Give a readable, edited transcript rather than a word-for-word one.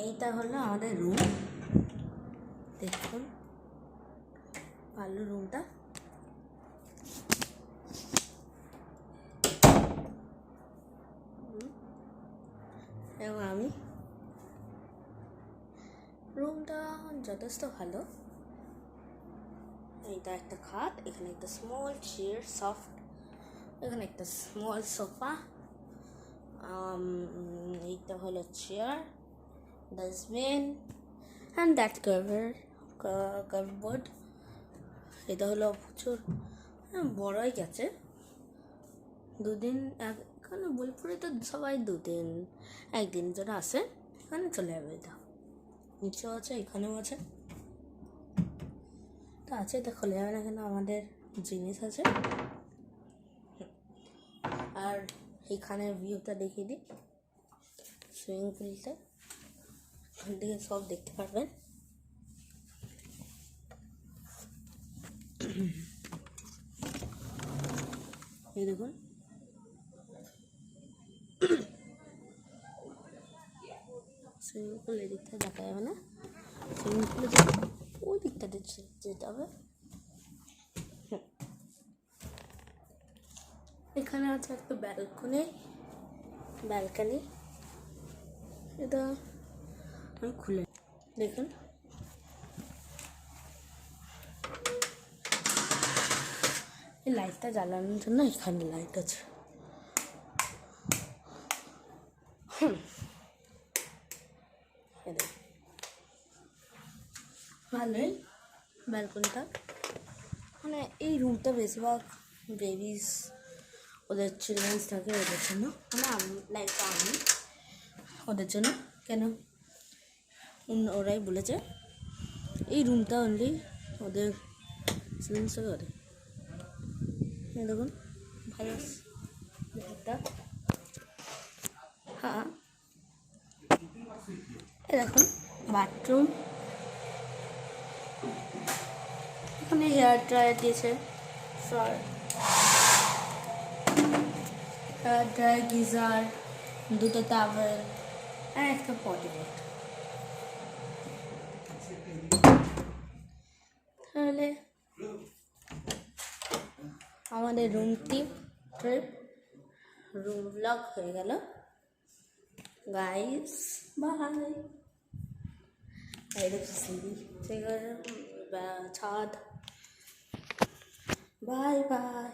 এইটা হলো আমাদের রুম। দেখুন ভালো রুমটা। এবং আমি রুমটা যথেষ্ট ভালো। এইটা একটা খাট, এখানে একটা স্মল চেয়ার সফট, এখানে একটা স্মল সোফা, এইটা হলো chair, dustbin and that cardboard. এটা হলো প্রচুর বড়ই গেছে। দুদিন এখানে বোলপুরে তো সবাই একদিন যারা আসে এখানে চলে যাবে। এটা নিচেও আছে, এখানেও আছে, তো আছে, এটা খোলা যাবে না, এখানে আমাদের জিনিস আছে। আর এখানে ভিউটা দেখিয়ে দিই, সুইমিং পুলটা, এখান থেকে সব দেখতে পারবেন। এই দেখুন সুইমিং পুল, এই দিকটা দেখা যাবে না, সুইমিং পুলে ওই দিকটা যেতে হবে। এখানে আছে একটা ব্যালকনি, এটা আমি খুলে দেখুন। এই লাইটটা জ্বালানোর জন্য এখানে লাইট আছে। ভালোই ব্যালকনিটা। মানে এই রুমটা বেশিরভাগ বেবিস, ওদের চিলড্রেন্স থাকে, ওদের জন্য, মানে আমি ওদের জন্য। কেন ওরাই বলেছে এই রুমটা অনলি ওদের চিলড্রেন্স থাকে ওদের। দেখুন ভালো একটা, হ্যাঁ দেখুন বাথরুম, এখানে হেয়ার ড্রায়ার দিয়েছে, হেয়ার ড্রায়ার, গিজার, দুটো টাওয়েল আর একটা পটি বোর্ড। তাহলে আমাদের রুম ব্লগ হয়ে গেল গাইস। বাই। এই দেখো সিঁড়ি, ছাদ। Bye bye.